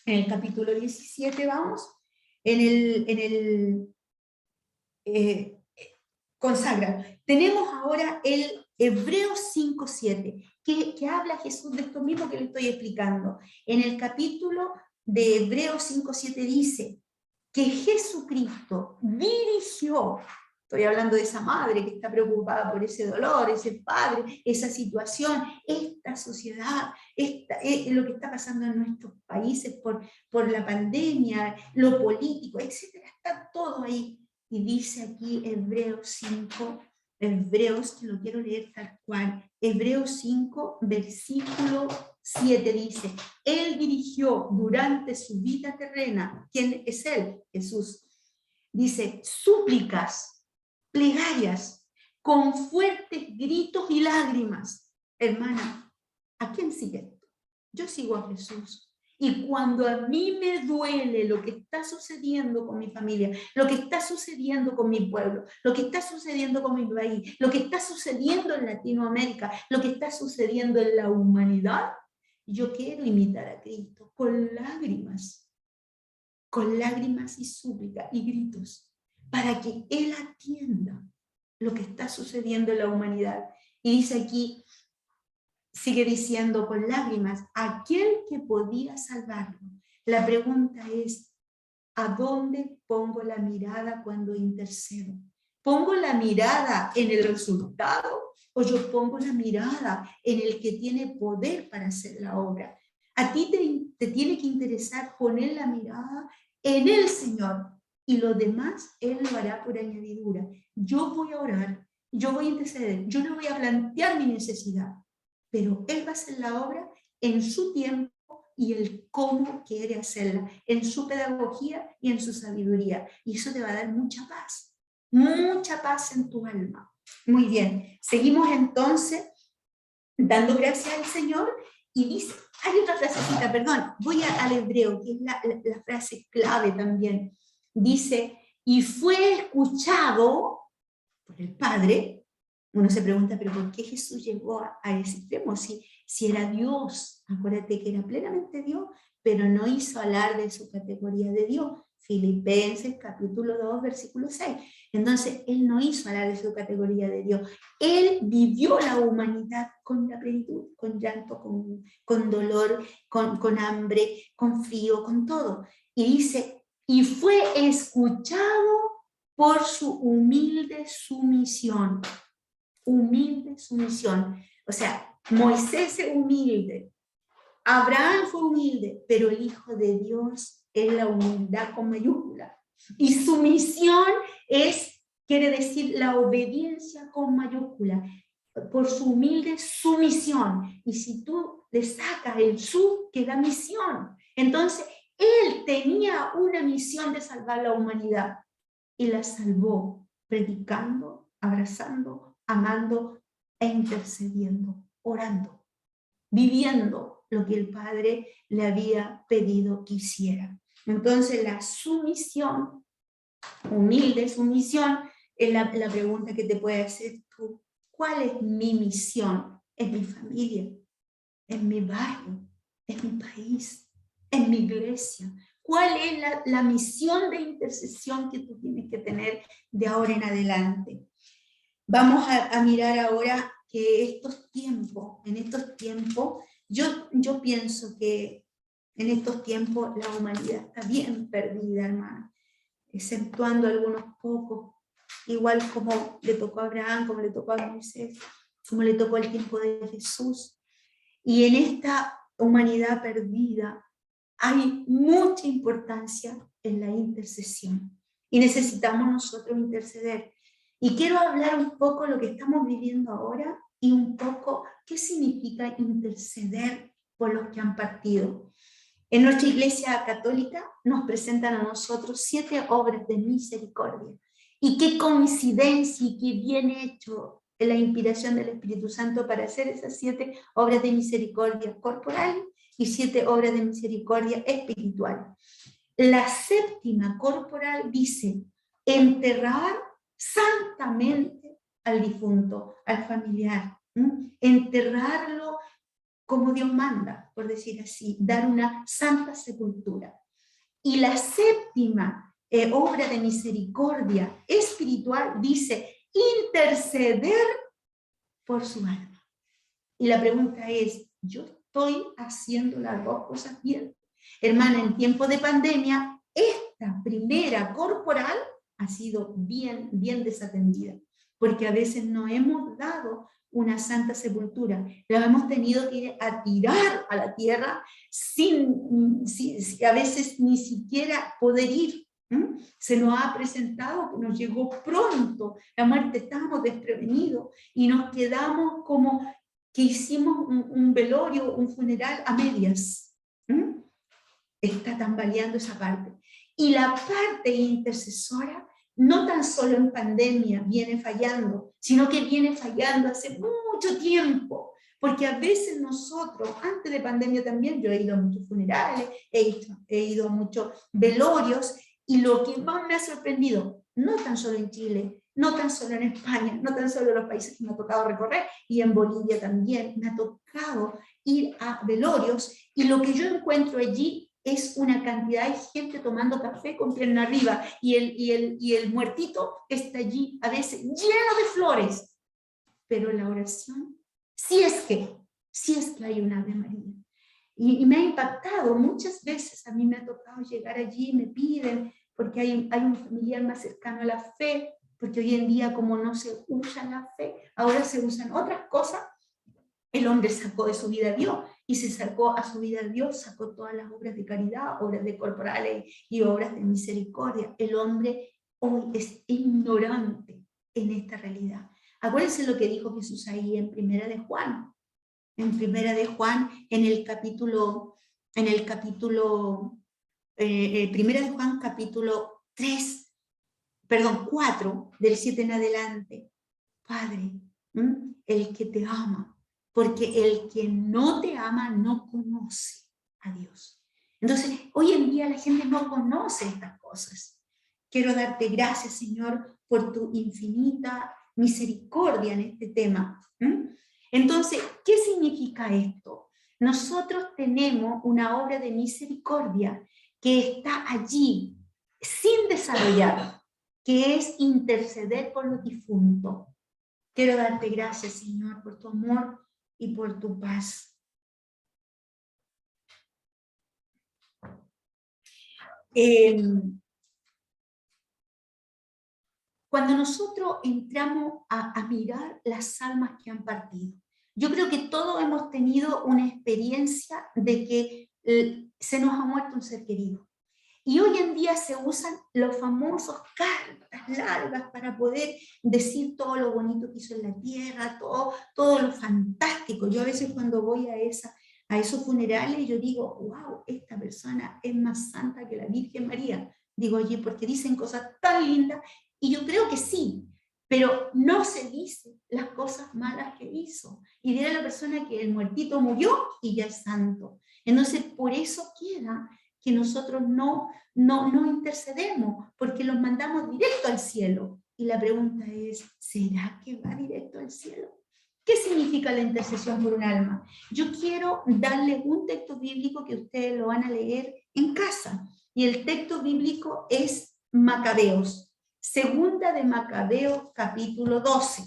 en el capítulo 17, vamos, consagra. Tenemos ahora Hebreos 5:7, que habla Jesús de esto mismo que le estoy explicando. En el capítulo de Hebreos 5:7 dice que Jesucristo dirigió, estoy hablando de esa madre que está preocupada por ese dolor, ese padre, esa situación, esta sociedad, lo que está pasando en nuestros países por la pandemia, lo político, etcétera, está todo ahí. Y dice aquí Hebreos 5, Hebreos, que lo quiero leer tal cual, Hebreos 5, versículo 7 dice, Él dirigió durante su vida terrena, ¿quién es Él? Jesús. Dice, súplicas, plegarias, con fuertes gritos y lágrimas. Hermana, ¿a quién sigue? Yo sigo a Jesús. Y cuando a mí me duele lo que está sucediendo con mi familia, lo que está sucediendo con mi pueblo, lo que está sucediendo con mi país, lo que está sucediendo en Latinoamérica, lo que está sucediendo en la humanidad, yo quiero imitar a Cristo con lágrimas y súplicas y gritos, para que Él atienda lo que está sucediendo en la humanidad. Y dice aquí, sigue diciendo con lágrimas, aquel que podía salvarlo. La pregunta es, ¿a dónde pongo la mirada cuando intercedo? ¿Pongo la mirada en el resultado o yo pongo la mirada en el que tiene poder para hacer la obra? A ti te tiene que interesar poner la mirada en el Señor y lo demás Él lo hará por añadidura. Yo voy a orar, yo voy a interceder, yo no voy a plantear mi necesidad, pero Él va a hacer la obra en su tiempo y el cómo quiere hacerla, en su pedagogía y en su sabiduría. Y eso te va a dar mucha paz en tu alma. Muy bien, seguimos entonces dando gracias al Señor y dice, hay otra frasecita, perdón, voy al hebreo, que es la frase clave también. Dice, y fue escuchado por el Padre. Uno se pregunta, pero ¿por qué Jesús llegó a ese extremo? Si era Dios, acuérdate que era plenamente Dios, pero no hizo alarde de su categoría de Dios. Filipenses capítulo 2, versículo 6. Entonces, Él no hizo alarde de su categoría de Dios. Él vivió la humanidad con la plenitud, con llanto, con dolor, con hambre, con frío, con todo. Y dice, y fue escuchado por su humilde sumisión. Humilde sumisión. O sea, Moisés es humilde, Abraham fue humilde, pero el Hijo de Dios es la humildad con mayúscula. Y sumisión quiere decir la obediencia con mayúscula, por su humilde sumisión. Y si tú le sacas el su, queda misión. Entonces, Él tenía una misión de salvar la humanidad y la salvó predicando, abrazando, amando e intercediendo, orando, viviendo lo que el Padre le había pedido que hiciera. Entonces la sumisión, humilde sumisión, es la pregunta que te puedes hacer tú. ¿Cuál es mi misión? ¿En mi familia? ¿En mi barrio? ¿En mi país? ¿En mi iglesia? ¿Cuál es la misión de intercesión que tú tienes que tener de ahora en adelante? Vamos a mirar ahora que en estos tiempos, yo pienso que en estos tiempos la humanidad está bien perdida, hermano, exceptuando algunos pocos, igual como le tocó a Abraham, como le tocó a Moisés, como le tocó al tiempo de Jesús. Y en esta humanidad perdida hay mucha importancia en la intercesión y necesitamos nosotros interceder. Y quiero hablar un poco de lo que estamos viviendo ahora y un poco qué significa interceder por los que han partido. En nuestra Iglesia Católica nos presentan a nosotros 7 obras de misericordia. Y qué coincidencia y qué bien hecho en la inspiración del Espíritu Santo para hacer esas 7 obras de misericordia corporal y 7 obras de misericordia espiritual. La séptima corporal dice, enterrar santamente al difunto, al familiar, enterrarlo como Dios manda, por decir así, dar una santa sepultura. Y la séptima obra de misericordia espiritual dice, interceder por su alma. Y la pregunta es, ¿yo estoy haciendo las dos cosas bien? Hermana, en tiempo de pandemia, esta primera corporal ha sido bien desatendida, porque a veces no hemos dado una santa sepultura, la hemos tenido que ir a tirar a la tierra sin a veces ni siquiera poder ir. Se nos ha presentado que nos llegó pronto la muerte, estábamos desprevenidos y nos quedamos como que hicimos un velorio, un funeral a medias. Está tambaleando esa parte. Y la parte intercesora, no tan solo en pandemia viene fallando, sino que viene fallando hace mucho tiempo, porque a veces nosotros, antes de pandemia también, yo he ido a muchos funerales, he ido a muchos velorios, y lo que más me ha sorprendido, no tan solo en Chile, no tan solo en España, no tan solo en los países que me ha tocado recorrer, y en Bolivia también, me ha tocado ir a velorios, y lo que yo encuentro allí es una cantidad de gente tomando café con pierna arriba, y el muertito está allí a veces lleno de flores, pero la oración, si es que hay una Ave María. Y me ha impactado muchas veces, a mí me ha tocado llegar allí, me piden, porque hay un familiar más cercano a la fe, porque hoy en día como no se usa la fe, ahora se usan otras cosas. El hombre sacó de su vida a Dios, y se sacó a su vida a Dios, sacó todas las obras de caridad, obras de corporales y obras de misericordia. El hombre hoy es ignorante en esta realidad. Acuérdense lo que dijo Jesús ahí en Primera de Juan. En Primera de Juan, en el capítulo Primera de Juan capítulo 4, del 7 en adelante. Padre, el que te ama, porque el que no te ama no conoce a Dios. Entonces, hoy en día la gente no conoce estas cosas. Quiero darte gracias, Señor, por tu infinita misericordia en este tema. Entonces, ¿qué significa esto? Nosotros tenemos una obra de misericordia que está allí, sin desarrollar, que es interceder por los difuntos. Quiero darte gracias, Señor, por tu amor y por tu paz. Cuando nosotros entramos a mirar las almas que han partido, yo creo que todos hemos tenido una experiencia de que se nos ha muerto un ser querido. Y hoy en día se usan los famosos cartas largas para poder decir todo lo bonito que hizo en la tierra, todo lo fantástico. Yo a veces cuando voy a esos funerales, yo digo, wow, esta persona es más santa que la Virgen María. Digo, oye, porque dicen cosas tan lindas, y yo creo que sí, pero no se dice las cosas malas que hizo. Y dirá la persona que el muertito murió y ya es santo. Entonces, por eso queda que nosotros no intercedemos, porque los mandamos directo al cielo. Y la pregunta es, ¿será que va directo al cielo? ¿Qué significa la intercesión por un alma? Yo quiero darles un texto bíblico que ustedes lo van a leer en casa. Y el texto bíblico es Macabeos. Segunda de Macabeos, capítulo 12.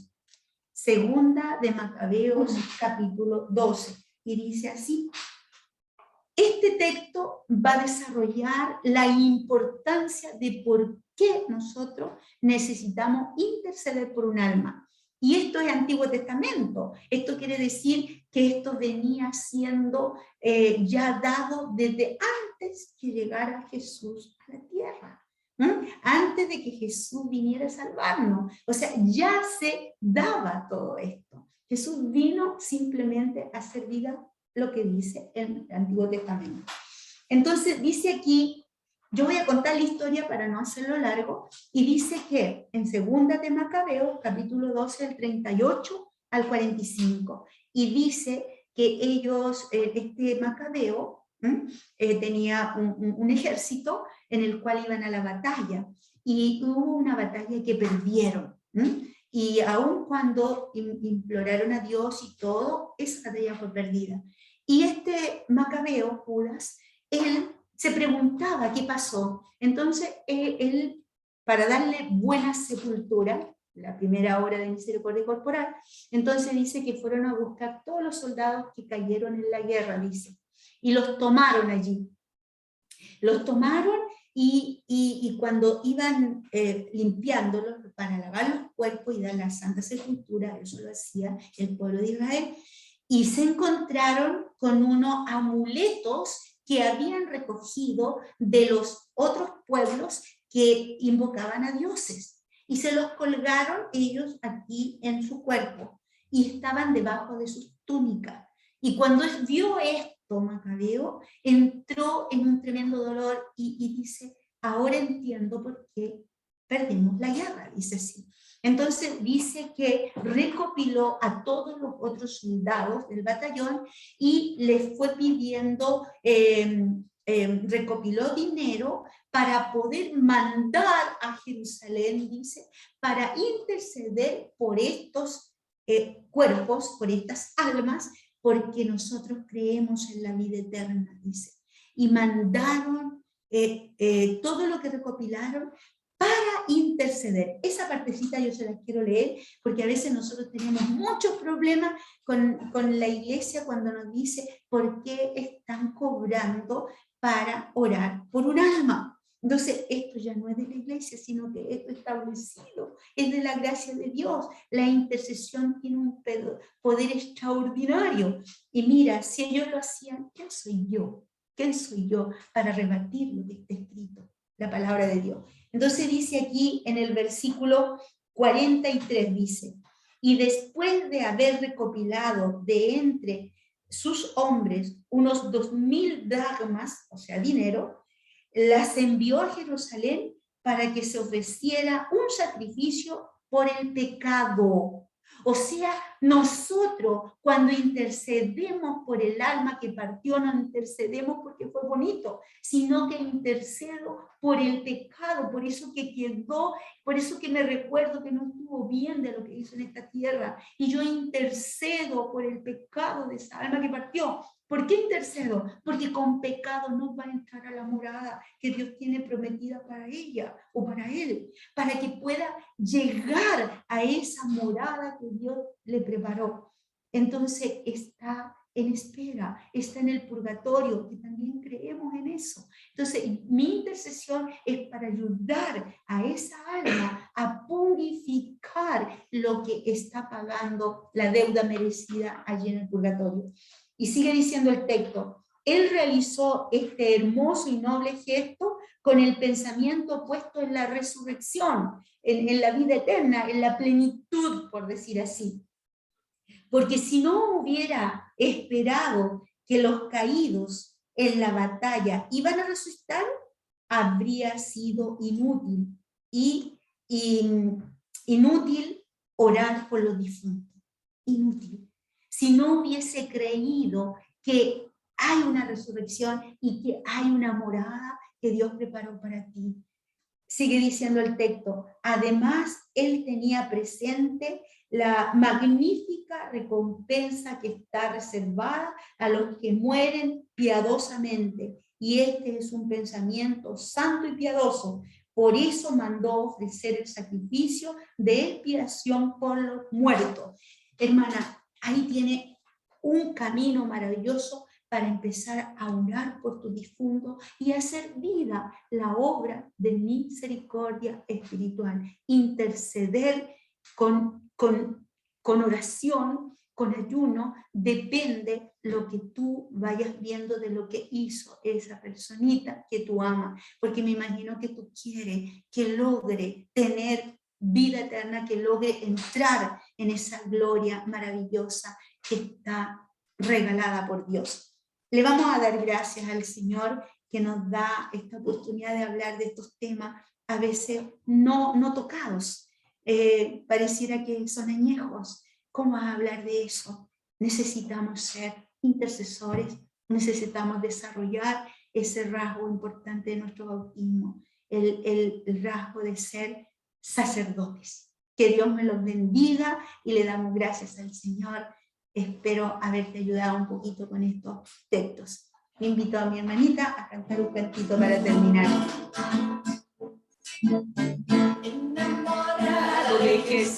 Segunda de Macabeos, capítulo 12. Y dice así. Este texto va a desarrollar la importancia de por qué nosotros necesitamos interceder por un alma. Y esto es Antiguo Testamento. Esto quiere decir que esto venía siendo ya dado desde antes que llegara Jesús a la tierra. Antes de que Jesús viniera a salvarnos. O sea, ya se daba todo esto. Jesús vino simplemente a hacer vida lo que dice el Antiguo Testamento. Entonces dice aquí, yo voy a contar la historia para no hacerlo largo, y dice que en Segunda de Macabeos, capítulo 12, del 38 al 45, y dice que ellos, este Macabeo, tenía un ejército en el cual iban a la batalla, y hubo una batalla que perdieron, y aun cuando imploraron a Dios y todo, esa batalla fue perdida. Y este Macabeo, Judas, él se preguntaba qué pasó. Entonces, él, para darle buena sepultura, la primera obra de misericordia corporal. Entonces dice que fueron a buscar todos los soldados que cayeron en la guerra, dice, y los tomaron allí. Los tomaron y cuando iban limpiándolos para lavar los cuerpos y dar la santa sepultura, eso lo hacía el pueblo de Israel, y se encontraron con unos amuletos que habían recogido de los otros pueblos que invocaban a dioses, y se los colgaron ellos aquí en su cuerpo, y estaban debajo de sus túnicas. Y cuando vio esto, Macabeo entró en un tremendo dolor y dice, ahora entiendo por qué perdimos la guerra, dice así. Entonces dice que recopiló a todos los otros soldados del batallón y les fue pidiendo, recopiló dinero para poder mandar a Jerusalén, dice, para interceder por estos cuerpos, por estas almas, porque nosotros creemos en la vida eterna, dice. Y mandaron todo lo que recopilaron para interceder. Esa partecita yo se las quiero leer, porque a veces nosotros tenemos muchos problemas con la iglesia cuando nos dice por qué están cobrando para orar por un alma. Entonces, esto ya no es de la iglesia, sino que esto establecido, es de la gracia de Dios. La intercesión tiene un poder extraordinario. Y mira, si ellos lo hacían, ¿quién soy yo? ¿Quién soy yo para rebatir lo que está escrito? La palabra de Dios. Entonces dice aquí en el versículo 43, dice, y después de haber recopilado de entre sus hombres unos 2000 dracmas, o sea, dinero, las envió a Jerusalén para que se ofreciera un sacrificio por el pecado. O sea, nosotros cuando intercedemos por el alma que partió, no intercedemos porque fue bonito, sino que intercedo por el pecado, por eso que quedó, por eso que me recuerdo que no estuvo bien de lo que hizo en esta tierra, y yo intercedo por el pecado de esa alma que partió. ¿Por qué intercedo? Porque con pecado no va a entrar a la morada que Dios tiene prometida para ella o para él, para que pueda llegar a esa morada que Dios le preparó. Entonces está en espera, está en el purgatorio, que también creemos en eso. Entonces mi intercesión es para ayudar a esa alma a purificar lo que está pagando la deuda merecida allí en el purgatorio. Y sigue diciendo el texto, él realizó este hermoso y noble gesto con el pensamiento puesto en la resurrección, en la vida eterna, en la plenitud, por decir así. Porque si no hubiera esperado que los caídos en la batalla iban a resucitar, habría sido inútil inútil orar por los difuntos. Inútil. Si no hubiese creído que hay una resurrección y que hay una morada que Dios preparó para ti. Sigue diciendo el texto, además él tenía presente la magnífica recompensa que está reservada a los que mueren piadosamente, y este es un pensamiento santo y piadoso. Por eso mandó ofrecer el sacrificio de expiación por los muertos. Hermana, ahí tiene un camino maravilloso para empezar a orar por tu difunto y hacer vida la obra de misericordia espiritual. Interceder con oración, con ayuno, depende lo que tú vayas viendo de lo que hizo esa personita que tú amas, porque me imagino que tú quieres que logre tener vida eterna, que logre entrar en esa gloria maravillosa que está regalada por Dios. Le vamos a dar gracias al Señor que nos da esta oportunidad de hablar de estos temas a veces no tocados. Pareciera que son añejos. ¿Cómo vas a hablar de eso? Necesitamos ser intercesores, necesitamos desarrollar ese rasgo importante de nuestro bautismo, el rasgo de ser sacerdotes. Que Dios me los bendiga y le damos gracias al Señor. Espero haberte ayudado un poquito con estos textos. Me invito a mi hermanita a cantar un cantito para terminar. Enamorado de Jesús.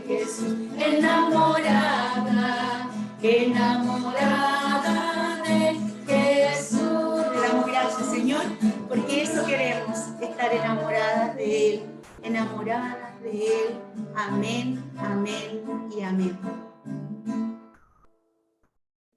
de Jesús. Enamorada, enamorada de Jesús. Le damos gracias, Señor, porque eso queremos, estar enamoradas de Él, enamoradas de Él. Amén, amén.